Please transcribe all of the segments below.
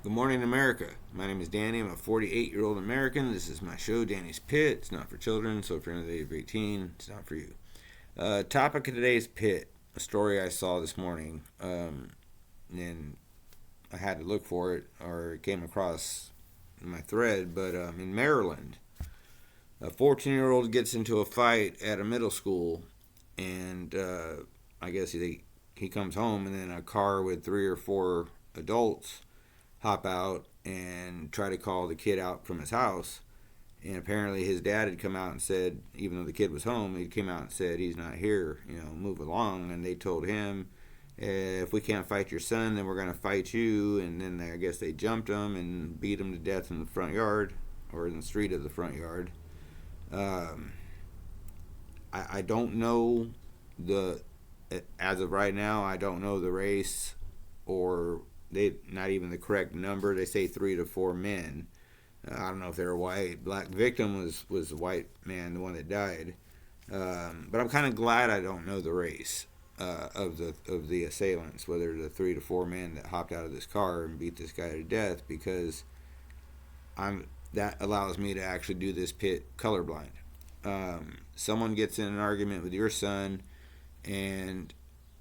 Good morning, America. My name is Danny. I'm a 48-year-old American. This is my show, Danny's Pit. It's not for children, so if you're under the age of 18, it's not for you. Topic of today's Pit, a story I saw this morning, and I had to look for it, or it came across my thread, but in Maryland, a 14-year-old gets into a fight at a middle school, and I guess he comes home, and then a car with 3 or 4 adults hop out and try to call the kid out from his house. And apparently his dad had come out and said, even though the kid was home, he came out and said, he's not here, move along. And they told him, if we can't fight your son, then we're going to fight you. And then I guess they jumped him and beat him to death in the front yard, or in the street of the front yard. I don't know as of right now, I don't know the race, or they not even the correct number. They say 3 to 4 men. I don't know if they're white. Black victim was a white man, the one that died. But I'm kind of glad I don't know the race of the assailants, whether the 3 to 4 men that hopped out of this car and beat this guy to death, because that allows me to actually do this pit colorblind. Someone gets in an argument with your son, and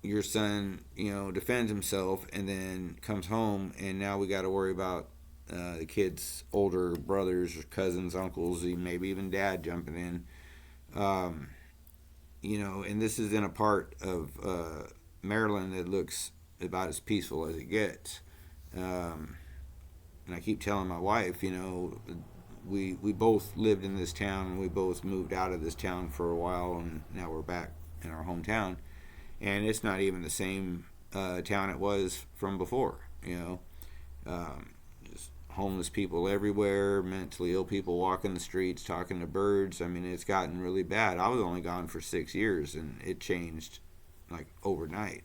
your son, defends himself, and then comes home, and now we got to worry about the kid's older brothers or cousins, uncles, maybe even dad jumping in. And this is in a part of Maryland that looks about as peaceful as it gets. And I keep telling my wife, we both lived in this town, and we both moved out of this town for a while, and now we're back in our hometown. And it's not even the same town it was from before, just homeless people everywhere, mentally ill people walking the streets, talking to birds. I mean, it's gotten really bad. I was only gone for 6 years, and it changed like overnight.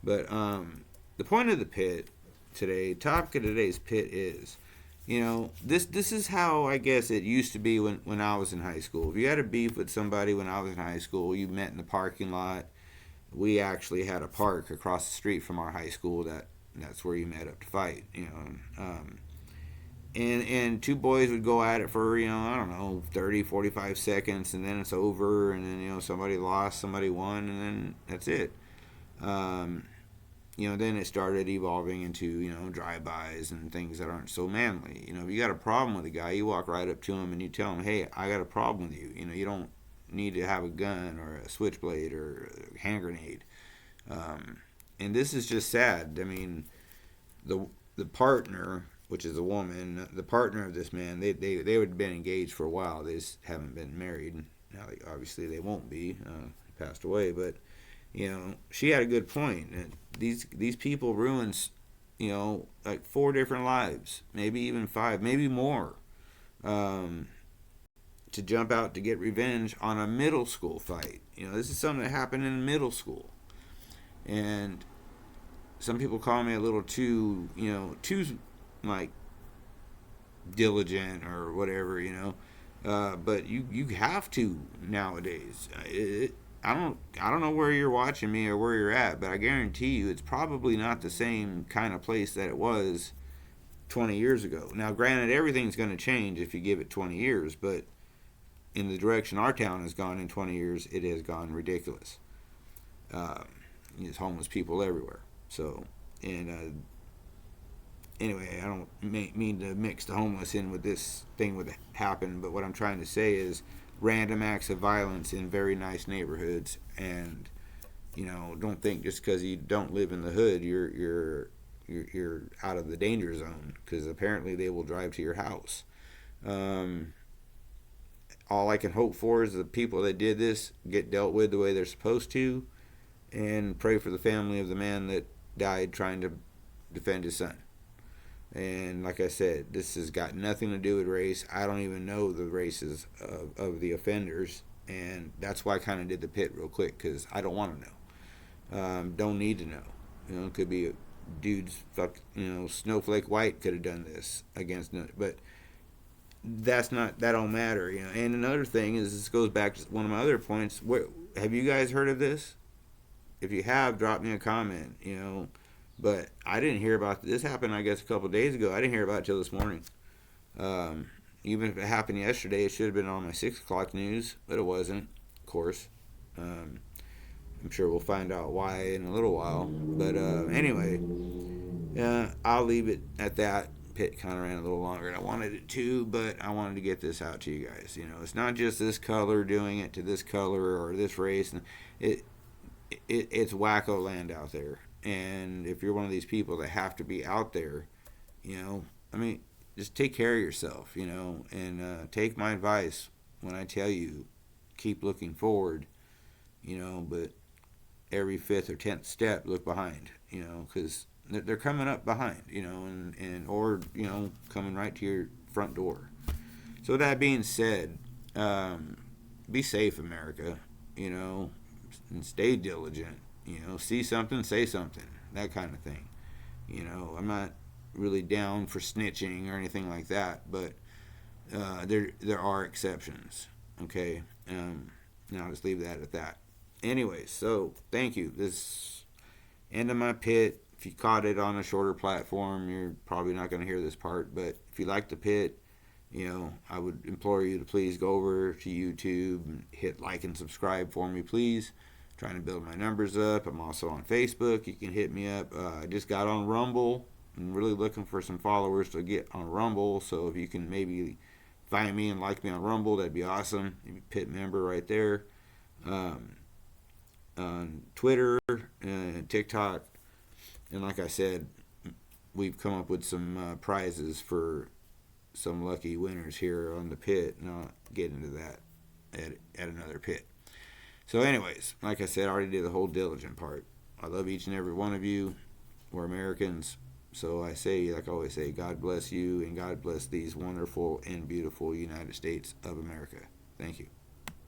But the point of the pit today, topic of today's pit is, this is how I guess it used to be when I was in high school. If you had a beef with somebody when I was in high school, you met in the parking lot. We actually had a park across the street from our high school that's where you met up to fight, and two boys would go at it for, I don't know, 30, 45 seconds, and then it's over, and then, somebody lost, somebody won, and then that's it. Then it started evolving into, drive-bys and things that aren't so manly. If you got a problem with a guy, you walk right up to him and you tell him, hey, I got a problem with you. You don't need to have a gun or a switchblade or a hand grenade. And this is just sad. I mean, the partner, which is a woman, the partner of this man, they would have been engaged for a while. They just haven't been married. Now, obviously, they won't be. He passed away, but she had a good point. These people ruins, like 4 different lives, maybe even 5, maybe more. To jump out to get revenge on a middle school fight. This is something that happened in middle school. And some people call me a little too like diligent or whatever, but you have to nowadays. I don't know where you're watching me or where you're at, but I guarantee you it's probably not the same kind of place that it was 20 years ago. Now, granted, everything's going to change if you give it 20 years, but in the direction our town has gone in 20 years, it has gone ridiculous. There's homeless people everywhere. So, and anyway, I don't mean to mix the homeless in with this thing that happened, but what I'm trying to say is random acts of violence in very nice neighborhoods, and don't think just because you don't live in the hood, you're out of the danger zone, because apparently they will drive to your house. All I can hope for is the people that did this get dealt with the way they're supposed to, and pray for the family of the man that died trying to defend his son. And like I said, this has got nothing to do with race. I don't even know the races of the offenders, and that's why I kind of did the pit real quick, because I don't want to know. Don't need to know. It could be a dude's snowflake white could have done this against, but that don't matter. And another thing is, this goes back to one of my other points. Have you guys heard of this? If you have, drop me a comment. But I didn't hear about this. Happened, I guess, a couple of days ago. I didn't hear about it till this morning. Even if it happened yesterday, it should have been on my 6 o'clock news, but it wasn't, of course. Um, I'm sure we'll find out why in a little while. But anyway, I'll leave it at that. Pit kind of ran a little longer than I wanted it to, but I wanted to get this out to you guys. You know, it's not just this color doing it to this color or this race. It, it's wacko land out there. And if you're one of these people that have to be out there, you know, I mean, just take care of yourself, you know, and take my advice when I tell you keep looking forward, you know, but every fifth or 10th step look behind, you know, because they're coming up behind, you know, and or, you know, coming right to your front door. So that being said, be safe, America, you know, and stay diligent, you know, see something, say something, that kind of thing. You know, I'm not really down for snitching or anything like that, but there are exceptions. Okay, and I'll just leave that at that. Anyways, so thank you. This end of my pit. If you caught it on a shorter platform, you're probably not going to hear this part. But if you like the pit, you know, I would implore you to please go over to YouTube and hit like and subscribe for me, please. Trying to build my numbers up. I'm also on Facebook. You can hit me up. I just got on Rumble. I'm really looking for some followers to get on Rumble. So if you can maybe find me and like me on Rumble, that'd be awesome. You'd be a pit member right there. Um, on Twitter and TikTok. And like I said, we've come up with some prizes for some lucky winners here on the pit, and I'll get into that at another pit. So, anyways, like I said, I already did the whole diligent part. I love each and every one of you. We're Americans. So I say, like I always say, God bless you and God bless these wonderful and beautiful United States of America. Thank you.